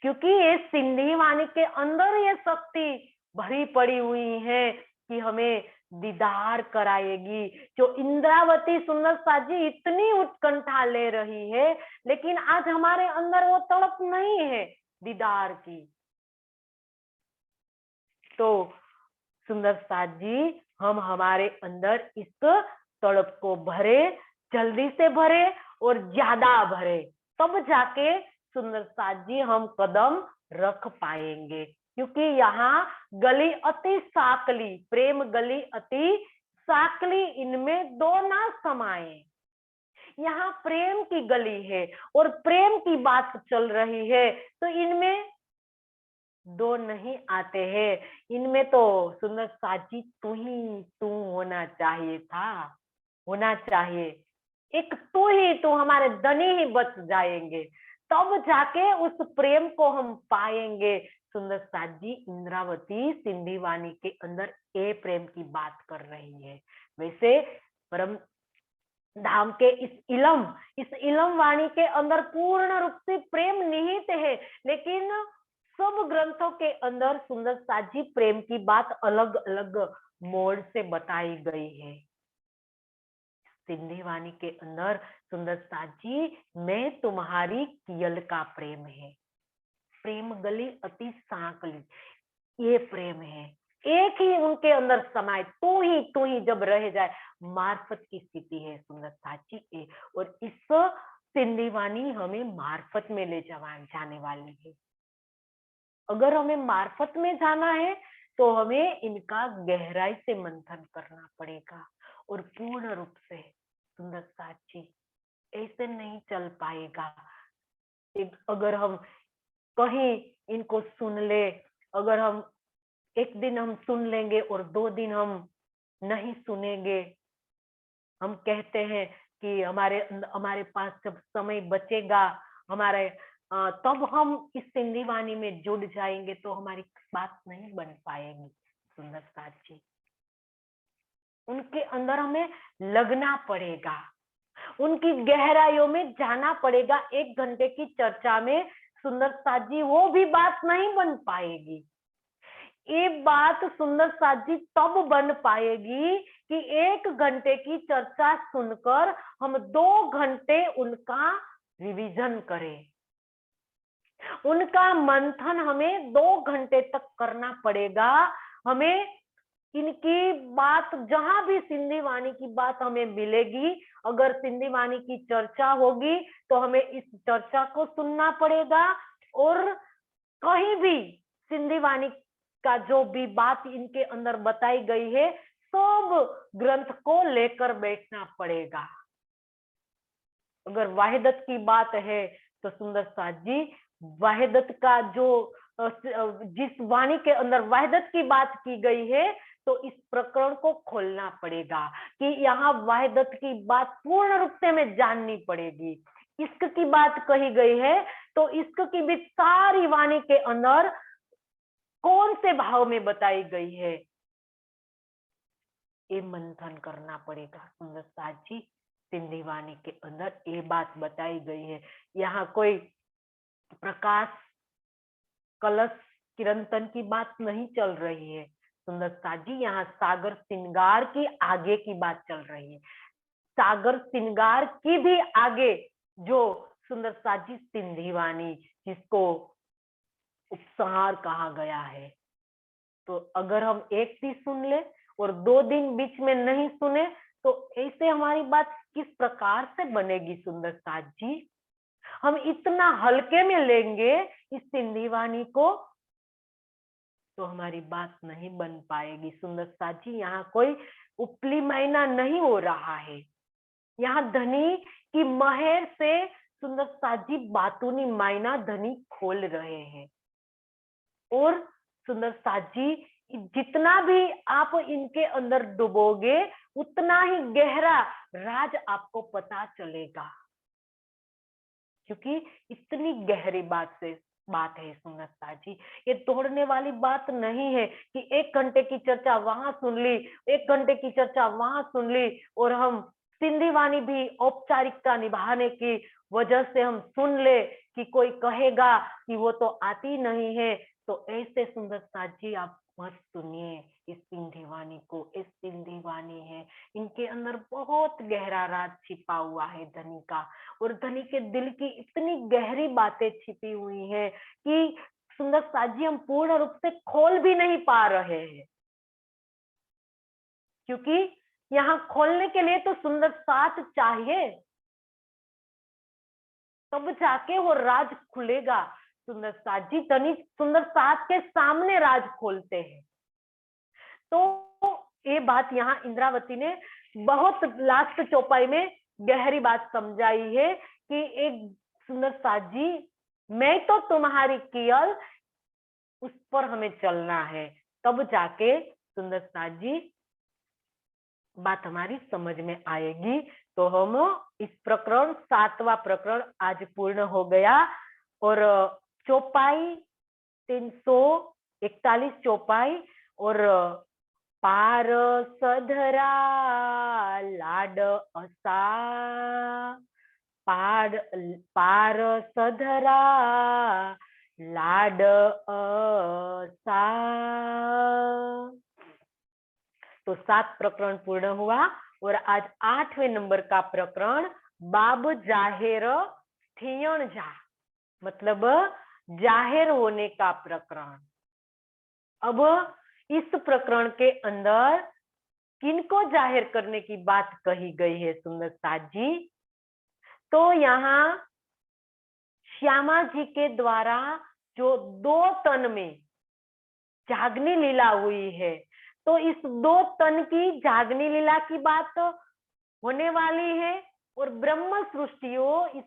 क्योंकि ये सिंधी वाणी के अंदर ये शक्ति भरी पड़ी हुई है कि हमें दीदार कराएगी। जो इंद्रावती सुंदर साजी इतनी उत्कंठा ले रही है, लेकिन आज हमारे अंदर वो तड़प नहीं है दीदार की। तो सुंदर साजी हम हमारे अंदर इस तड़प को भरे, जल्दी से भरे और ज्यादा भरे, तब जाके सुंदर साथ जी हम कदम रख पाएंगे, क्योंकि यहाँ गली अति साकली, प्रेम गली अति साकली, इनमें दो ना समाये। यहाँ प्रेम की गली है और प्रेम की बात चल रही है, तो इनमें दो नहीं आते हैं। इनमें तो सुंदर साजी तू ही तू होना चाहिए था, होना चाहिए। एक तू ही तू, हमारे धनी ही बच जाएंगे, तब जाके उस प्रेम को हम पाएंगे। सुंदर साजी इंद्रावती सिंधी वाणी के अंदर ए प्रेम की बात कर रही है। वैसे परम धाम के इस इलम वाणी के अंदर पूर्ण रूप से प्रेम निहित है, लेकिन सब ग्रंथों के अंदर सुंदर साजी प्रेम की बात अलग अलग मोड से बताई गई है। सिंधी वाणी के अंदर सुंदर साजी मैं तुम्हारी कियल का प्रेम है, प्रेम गली अति सांकली, ये प्रेम है। एक ही उनके अंदर समाये, तू ही जब रह जाए, मार्फत की स्थिति है सुंदर साची की। और इस सिंधी वाणी हमें मार्फत में ले जाने वाली है। अगर हमें मार्फत में जाना है तो हमें इनका गहराई से मंथन करना पड़ेगा और पूर्ण रूप से। सुंदर साची ऐसे नहीं चल पाएगा। अगर हम कहीं इनको सुन ले, अगर हम एक दिन हम सुन लेंगे और 2 दिन हम नहीं सुनेंगे, हम कहते हैं कि हमारे पास जब समय बचेगा हमारे तब हम इस सिंधी वाणी में जुड़ जाएंगे, तो हमारी बात नहीं बन पाएगी। सुंदर साथ जी उनके अंदर हमें लगना पड़ेगा, उनकी गहराइयों में जाना पड़ेगा। 1 घंटे की चर्चा में सुंदर साथ जी वो भी बात नहीं बन पाएगी। ये बात सुंदर साथ जी तब बन पाएगी कि 1 घंटे की चर्चा सुनकर हम 2 घंटे उनका रिवीजन करें, उनका मंथन हमें 2 घंटे तक करना पड़ेगा। हमें इनकी बात, जहां भी सिंधी वाणी की बात हमें मिलेगी, अगर सिंधी वाणी की चर्चा होगी तो हमें इस चर्चा को सुनना पड़ेगा। और कहीं भी सिंधी वाणी का जो भी बात इनके अंदर बताई गई है, सब ग्रंथ को लेकर बैठना पड़ेगा। अगर वाहिदत की बात है तो सुंदर साथ जी वाहिदत का जो जिस वाणी के अंदर वाहिदत की बात की गई है, तो इस प्रकरण को खोलना पड़ेगा कि यहाँ वाहिदत की बात पूर्ण रूप से हमें जाननी पड़ेगी। इश्क की बात कही गई है, तो इश्क की भी सारी वाणी के अंदर कौन से भाव में बताई गई है, ये मंथन करना पड़ेगा। सुंदर साथ जी सिंधी वाणी के अंदर ये बात बताई गई है। यहाँ कोई प्रकाश कलश किरंतन की बात नहीं चल रही है। सुंदर साथ जी यहाँ सागर श्रृंगार की आगे की बात चल रही है। सागर श्रृंगार की भी आगे जो सुंदर साथ जी सिंधी वाणी, जिसको उपसंहार कहा गया है, तो अगर हम एक चीज सुन ले और 2 दिन बीच में नहीं सुने, तो ऐसे हमारी बात किस प्रकार से बनेगी। सुंदर साथ जी हम इतना हल्के में लेंगे इस सिंधी वाणी को, तो हमारी बात नहीं बन पाएगी। सुंदर साथ जी यहाँ कोई उपली मायना नहीं हो रहा है। यहाँ धनी की महर से सुंदर साथ जी बातूनी मायना धनी खोल रहे हैं। और सुंदर साथ जी जितना भी आप इनके अंदर डुबोगे, उतना ही गहरा राज आपको पता चलेगा, क्योंकि इतनी गहरी बात है सुंदर साथ जी। ये तोड़ने वाली बात नहीं है कि 1 घंटे की चर्चा वहां सुन ली, 1 घंटे की चर्चा वहां सुन ली, और हम सिंधी वाणी भी औपचारिकता निभाने की वजह से हम सुन ले कि कोई कहेगा कि वो तो आती नहीं है। तो ऐसे सुंदर साथ जी आप मत सुनिए इस सिंधी वाणी को। इस सिंधी वाणी है, इनके अंदर बहुत गहरा राज छिपा हुआ है धनी का, और धनी के दिल की इतनी गहरी बातें छिपी हुई है कि सुंदर साथ जी हम पूर्ण रूप से खोल भी नहीं पा रहे हैं, क्योंकि यहाँ खोलने के लिए तो सुंदर साथ चाहिए। तब जाके वो राज खुलेगा। सुंदर साथ जी धनी सुंदर साथ के सामने राज खोलते हैं। तो ये बात यहाँ इंद्रावती ने बहुत लास्ट चौपाई में गहरी बात समझाई है कि एक सुंदर साथ जी, मैं तो तुम्हारी केवल उस पर हमें चलना है, तब जाके सुंदर साथ जी बात हमारी समझ में आएगी। तो हम इस प्रकरण 7वां प्रकरण आज पूर्ण हो गया। और चौपाई 341 चौपाई और पारसधरा लाड असा पारसधरा लाड असा। तो 7 प्रकरण पूर्ण हुआ और आज 8वें नंबर का प्रकरण बाब जाहिर थियण जा, मतलब जाहिर होने का प्रकरण। अब इस प्रकरण के अंदर किनको जाहिर करने की बात कही गई है सुंदर साथ जी? तो यहाँ श्यामा जी के द्वारा जो 2 तन में जागनी लीला हुई है, तो इस 2 तन की जागनी लीला की बात होने वाली है और ब्रह्म सृष्टियों इस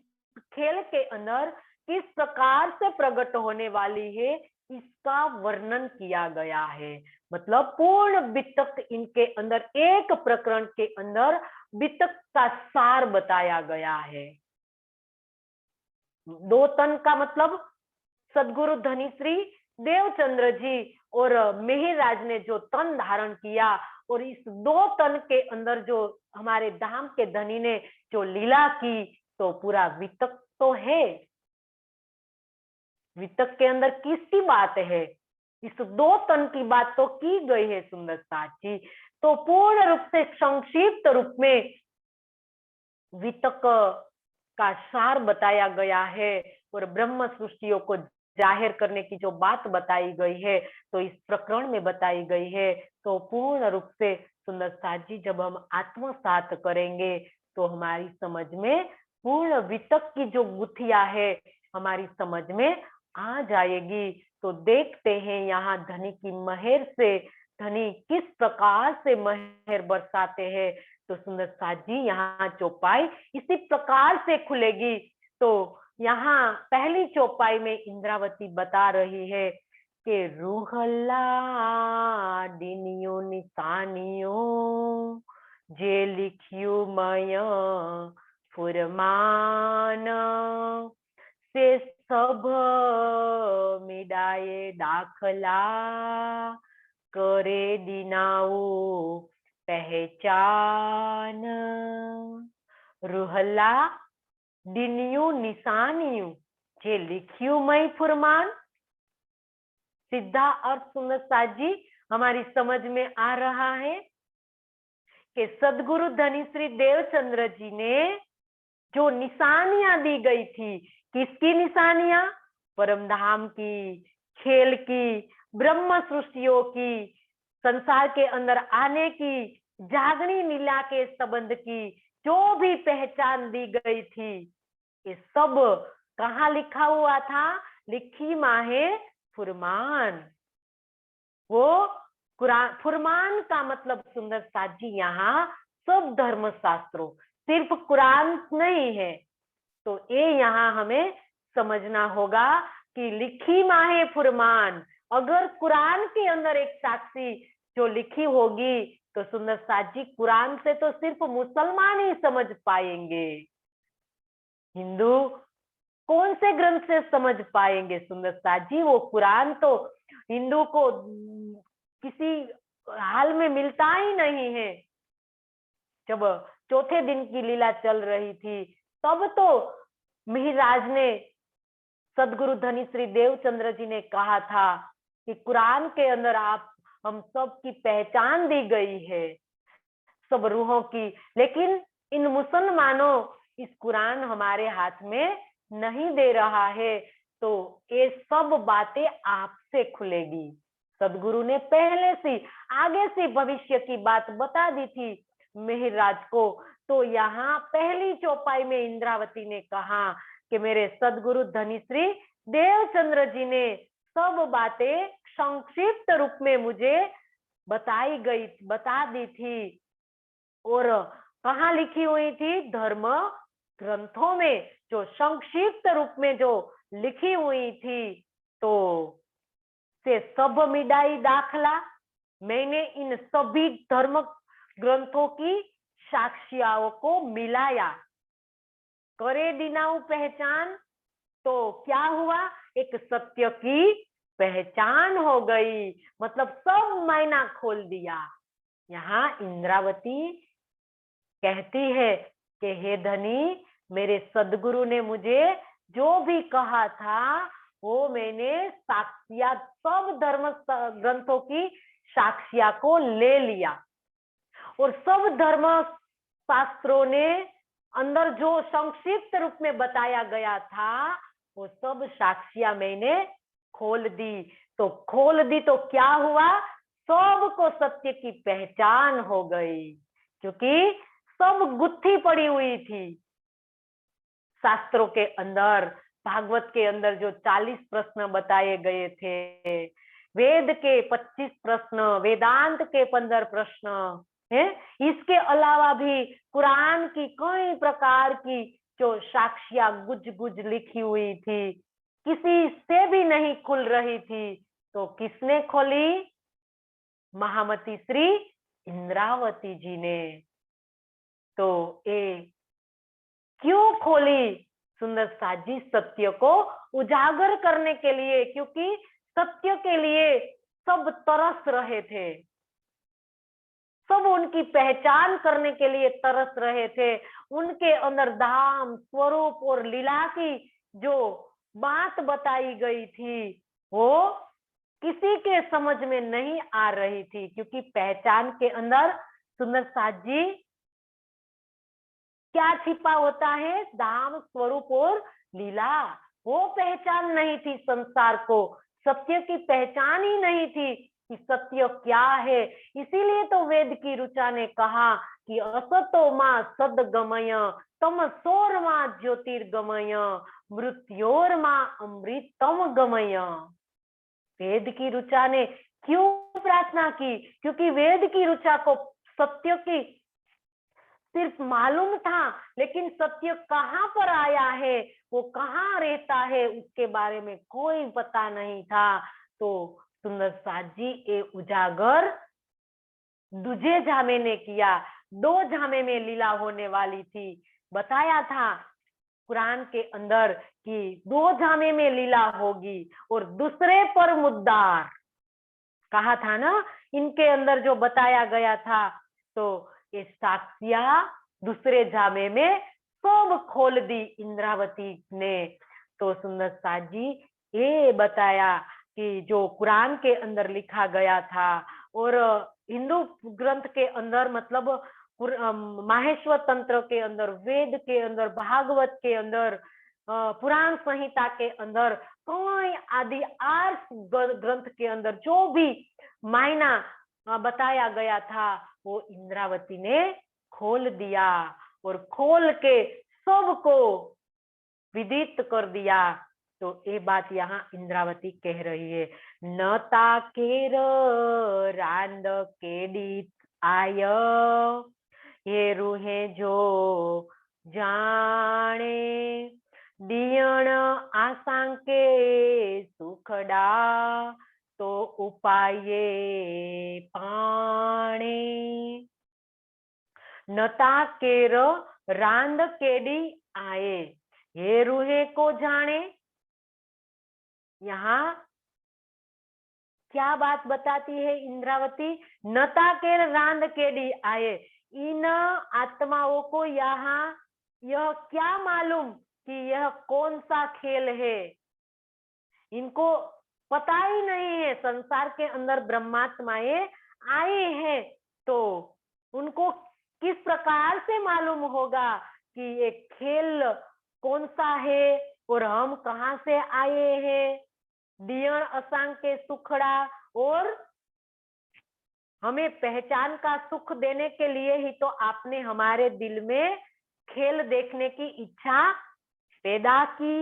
खेल के अंदर किस प्रकार से प्रकट होने वाली है, इसका वर्णन किया गया है। मतलब पूर्ण वितक इनके अंदर, एक प्रकरण के अंदर वितक का सार बताया गया है। 2 तन का मतलब सदगुरु धनीश्री देवचंद्र जी और मिहिरराज ने जो तन धारण किया, और इस 2 तन के अंदर जो हमारे धाम के धनी ने जो लीला की, तो पूरा वितक तो है। वितक के अंदर किसकी बात है? इस 2 तन की बात तो की गई है सुंदर साथ जी। तो पूर्ण रूप से संक्षिप्त रूप में वितक का सार बताया गया है और ब्रह्म सृष्टियों को जाहिर करने की जो बात बताई गई है, तो इस प्रकरण में बताई गई है। तो पूर्ण रूप से सुंदर साथ जी जब हम आत्मसात करेंगे तो हमारी समझ में पूर्ण वितक की जो गुथिया है हमारी समझ में आ जाएगी। तो देखते हैं यहाँ धनी की मेहर से धनी किस प्रकार से मेहर बरसाते हैं। तो सुंदर साथ जी यहाँ चौपाई इसी प्रकार से खुलेगी। तो यहाँ पहली चौपाई में इंद्रावती बता रही है कि रूहला डिनियो निशानियो जे लिखियो मय फुरमान से सब मिडाए दाखला करे दिनाओ पहचान। रूहला डिनियू निशानियू जे लिखियू मई फुरमान। सीधा अर्थ सुंदर साथ जी हमारी समझ में आ रहा है कि सदगुरु धनीश्री देवचंद्र जी ने जो निशानियां दी गई थी, किसकी निशानियां? परमधाम की, खेल की, ब्रह्म सृष्टियों की, संसार के अंदर आने की, जागनी लीला के संबंध की जो भी पहचान दी गई थी, ये सब कहाँ लिखा हुआ था? लिखी माहे फुरमान। वो कुरान, फुरमान का मतलब सुंदर साथ जी यहाँ सब धर्म शास्त्रों, सिर्फ कुरान नहीं है। तो ये यहाँ हमें समझना होगा कि लिखी माहे फुरमान, अगर कुरान के अंदर एक साक्षी जो लिखी होगी तो सुंदर साथ जी कुरान से तो सिर्फ मुसलमान ही समझ पाएंगे। हिंदू कौन से ग्रंथ से समझ पाएंगे सुंदर साथ जी? वो कुरान तो हिंदू को किसी हाल में मिलता ही नहीं है। जब चौथे दिन की लीला चल रही थी तब तो मिहिरराज ने, सदगुरु धनीश्री देवचंद्र जी ने कहा था कि कुरान के अंदर आप हम सब की पहचान दी गई है, सब रूहों की, लेकिन इन मुसलमानों इस कुरान हमारे हाथ में नहीं दे रहा है। तो ये सब बातें आपसे खुलेगी। सदगुरु ने पहले से आगे से भविष्य की बात बता दी थी मिहिरराज को। तो यहाँ पहली चौपाई में इंद्रावती ने कहा कि मेरे सदगुरु धनीश्री देवचंद्र जी ने सब बातें संक्षिप्त रूप में मुझे बता दी थी। और कहाँ लिखी हुई थी? धर्म ग्रंथों में जो संक्षिप्त रूप में जो लिखी हुई थी। तो से सब मिडाई दाखला, मैंने इन सभी धर्म ग्रंथों की साक्ष्याओं को मिलाया। करे दिनाऊ पहचान, तो क्या हुआ? एक सत्य की पहचान हो गई, मतलब सब मायना खोल दिया। यहाँ इंद्रावती कहती है कि हे धनी, मेरे सदगुरु ने मुझे जो भी कहा था वो मैंने साक्ष्या, सब धर्म ग्रंथों की साक्ष्या को ले लिया। और सब धर्म शास्त्रों ने अंदर जो संक्षिप्त रूप में बताया गया था वो सब साक्ष्या मैंने खोल दी। तो खोल दी तो क्या हुआ? सबको सत्य की पहचान हो गई, क्योंकि सब गुत्थी पड़ी हुई थी शास्त्रों के अंदर। भागवत के अंदर जो 40 प्रश्न बताए गए थे, वेद के 25 प्रश्न, वेदांत के 15 प्रश्न है, इसके अलावा भी कुरान की कई प्रकार की जो साक्ष्या गुज गुज लिखी हुई थी, किसी से भी नहीं खुल रही थी। तो किसने खोली? महामती श्री इंद्रावती जी ने। तो ये क्यों खोली? सुंदर साजी सत्य को उजागर करने के लिए, क्योंकि सत्य के लिए सब तरस रहे थे, सब उनकी पहचान करने के लिए तरस रहे थे। उनके अंदर धाम, स्वरूप और लीला की जो बात बताई गई थी वो किसी के समझ में नहीं आ रही थी, क्योंकि पहचान के अंदर सुंदर साजी क्या छिपा होता है? धाम, स्वरूप और लीला। वो पहचान नहीं थी संसार को, सत्य की पहचान ही नहीं थी कि सत्य क्या है। इसीलिए तो वेद की ऋचा ने कहा कि असतो मां सदगमय, तमसोर्मा ज्योतिर्गमय, मृत्योर मां अमृतम गमय। वेद की ऋचा ने क्यों प्रार्थना की? क्योंकि वेद की ऋचा को सत्य की सिर्फ मालूम था, लेकिन सत्य कहाँ पर आया है, वो कहाँ रहता है, उसके बारे में कोई पता नहीं था। तो सुंदर साजी ये उजागर दूजे झामे ने किया। 2 झामे में लीला होने वाली थी, बताया था कुरान के अंदर कि 2 झामे में लीला होगी, और दूसरे पर मुद्दार कहा था ना, इनके अंदर जो बताया गया था। तो ये साक्ष्या दूसरे झामे में सब खोल दी इंद्रावती ने। तो सुंदर साजी ये बताया कि जो कुरान के अंदर लिखा गया था और हिंदू ग्रंथ के अंदर, मतलब माहेश्वर तंत्र के अंदर, वेद के अंदर, भागवत के अंदर, पुराण संहिता के अंदर, कई आदि 8 ग्रंथ के अंदर जो भी मायना बताया गया था वो इंद्रावती ने खोल दिया, और खोल के सबको विदित कर दिया। तो ये बात यहाँ इंद्रावती कह रही है। न ताकेर रांद केडी आय, ये रूहे जो जाने, दियण आसांके सुखडा, तो उपाये पाणे। नता केर रांद केडी आए, हे रूहे को जाने। यहाँ क्या बात बताती है इंद्रावती? नता केर रांद केडी आए, इन आत्माओं को यहाँ यह क्या मालूम कि यह कौन सा खेल है? इनको पता ही नहीं है। संसार के अंदर ब्रह्मात्माएं आए हैं, तो उनको किस प्रकार से मालूम होगा कि ये खेल कौन सा है और हम कहाँ से आए हैं? दियण असांग के सुखड़ा, और हमें पहचान का सुख देने के लिए ही तो आपने हमारे दिल में खेल देखने की इच्छा पैदा की।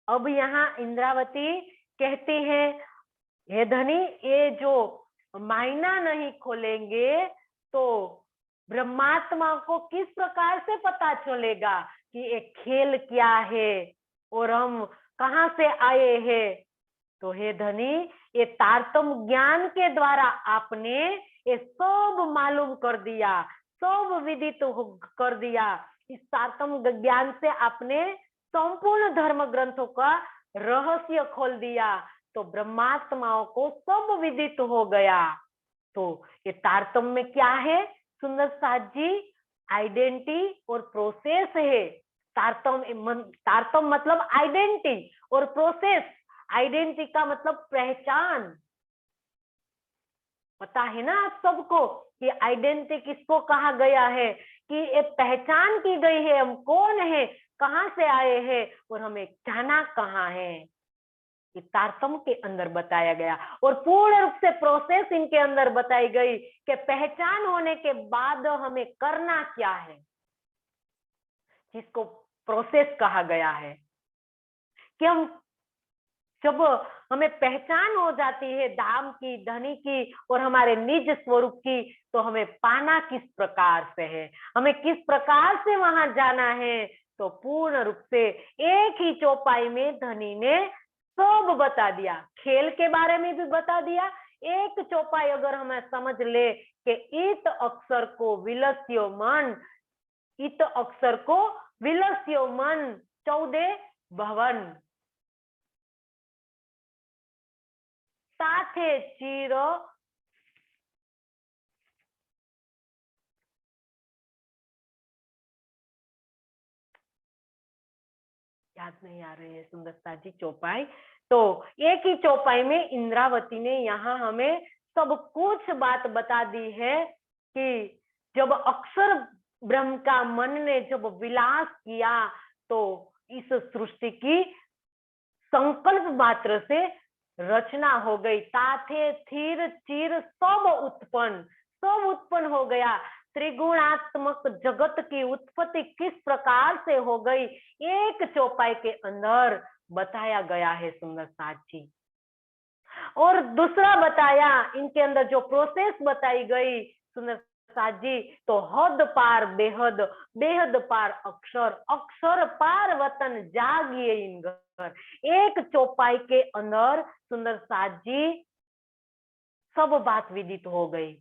अब यहाँ इंद्रावती कहती है, हे धनी, ये जो मायना नहीं खोलेंगे तो ब्रह्मात्मा को किस प्रकार से पता चलेगा कि ये खेल क्या है और हम कहाँ से आए हैं। तो हे धनी, ये तारतम ज्ञान के द्वारा आपने ये सब मालूम कर दिया, सब विदित कर दिया। इस तारतम ज्ञान से आपने संपूर्ण धर्म ग्रंथों का रहस्य खोल दिया, तो ब्रह्मात्माओं को सब विदित हो गया। तो ये तारतम में क्या है सुंदर साथ जी? आइडेंटिटी और प्रोसेस है। तारतम मतलब आइडेंटिटी और प्रोसेस। आइडेंटिटी का मतलब पहचान। पता है ना आप सबको कि आइडेंटिटी किसको कहा गया है, कि ये पहचान की गई है, हम कौन है, कहां से आए हैं और हमें जाना कहाँ है। ये तारतम के अंदर बताया गया और पूर्ण रूप से प्रोसेस इनके अंदर बताई गई कि पहचान होने के बाद हमें करना क्या है, जिसको प्रोसेस कहा गया है। कि हम जब हमें पहचान हो जाती है धाम की, धनी की और हमारे निज स्वरूप की, तो हमें पाना किस प्रकार से है, हमें किस प्रकार से वहां जाना है। तो पूर्ण रूप से एक ही चौपाई में धनी ने सब बता दिया, खेल के बारे में भी बता दिया। एक चौपाई अगर हमें समझ ले कि इत अक्षर को विलस्यो मन, इत अक्षर को विलस्यो मन 14 भवन, साथे चीर याद नहीं आ रही है सुंदरता जी चौपाई। तो एक ही चौपाई में इंद्रावती ने यहाँ हमें सब कुछ बात बता दी है कि जब अक्षर ब्रह्म का मन ने जब विलास किया तो इस सृष्टि की संकल्प मात्र से रचना हो गई। ताथे थीर चीर सब उत्पन्न हो गया। त्रिगुणात्मक जगत की उत्पत्ति किस प्रकार से हो गई, एक चौपाई के अंदर बताया गया है सुंदर साथ जी। और दूसरा बताया, इनके अंदर जो प्रोसेस बताई गई सुंदर साथ जी, तो हद पार बेहद, बेहद पार अक्षर, अक्षर पार वतन जागिए इन घर। एक चौपाई के अंदर सुंदर साथ जी सब बात विदित हो गई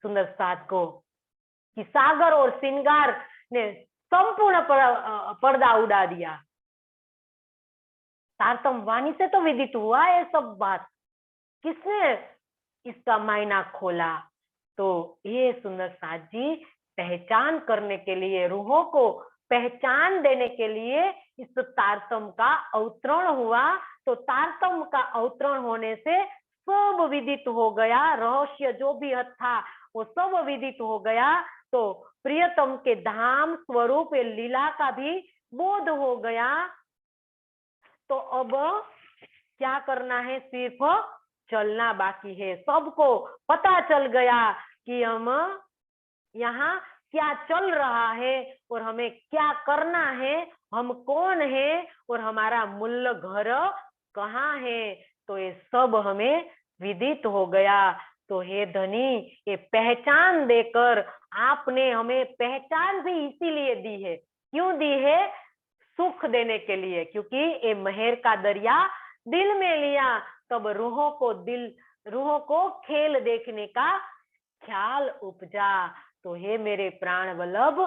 सुंदर साथ को, कि सागर और श्रृंगार ने संपूर्ण पर्दा उड़ा दिया। तारतम वाणी से तो विदित हुआ है सब बात, किसने इसका मायना खोला? तो ये सुंदर साथ जी पहचान करने के लिए, रूहों को पहचान देने के लिए इस तारतम का अवतरण हुआ। तो तारतम का अवतरण होने से सब विदित हो गया, रहस्य जो भी था वो सब विदित हो गया। तो प्रियतम के धाम स्वरूप लीला का भी बोध हो गया। तो अब क्या करना है, सिर्फ चलना बाकी है। सबको पता चल गया कि हम यहाँ क्या चल रहा है और हमें क्या करना है, हम कौन है और हमारा मूल घर कहाँ है। तो ये सब हमें विदित हो गया। तो हे धनी, ये पहचान देकर आपने हमें पहचान भी इसीलिए दी है। क्यों दी है? सुख देने के लिए, क्योंकि ये मेहर का दरिया दिल में लिया, तब रूहों को खेल देखने का ख्याल उपजा। तो हे मेरे प्राण वल्लभ,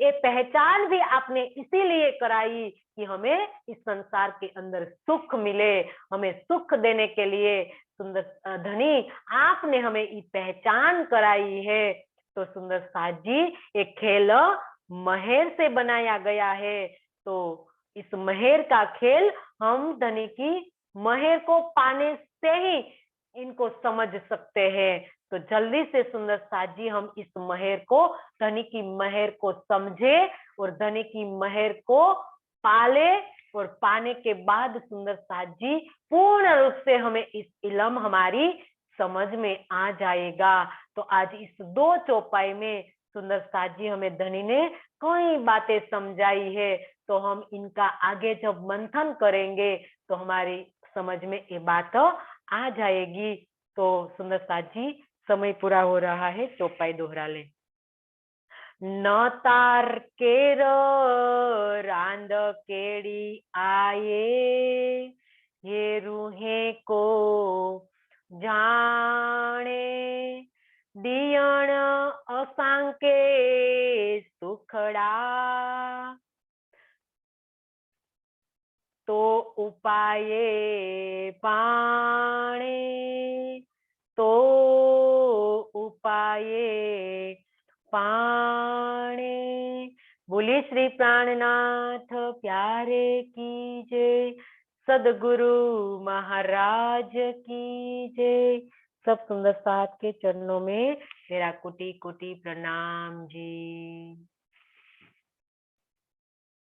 ये पहचान भी आपने इसीलिए कराई कि हमें इस संसार के अंदर सुख मिले, हमें सुख देने के लिए सुंदर धनी आपने हमें ये पहचान कराई है। तो सुंदर साथ जी, ये खेल मेहर से बनाया गया है। तो इस मेहर का खेल हम धनी की मेहर को पाने से ही इनको समझ सकते हैं। तो जल्दी से सुंदर साथ जी हम इस मेहर को, धनी की मेहर को समझे और धनी की मेहर को पाले, और पाने के बाद सुंदर साथ जी पूर्ण रूप से हमें इस इल्म हमारी समझ में आ जाएगा। तो आज इस 2 चौपाई में सुंदर साथ जी हमें धनी ने कई बातें समझाई है, तो हम इनका आगे जब मंथन करेंगे तो हमारी समझ में ये बात आ जाएगी। तो सुंदर साथ जी, समय पूरा हो रहा है, चौपाई दोहरा ले। न तार केर रांद केड़ी आये, ये रूहे को जाने, दियण असांके सुखड़ा, तो उपाये पाणे, तो उपाये पाणे। बोलिए श्री प्राणनाथ प्यारे की जय, सदगुरु महाराज की जय। सब सुंदर साथ के चरणों में मेरा कोटि कोटि प्रणाम जी।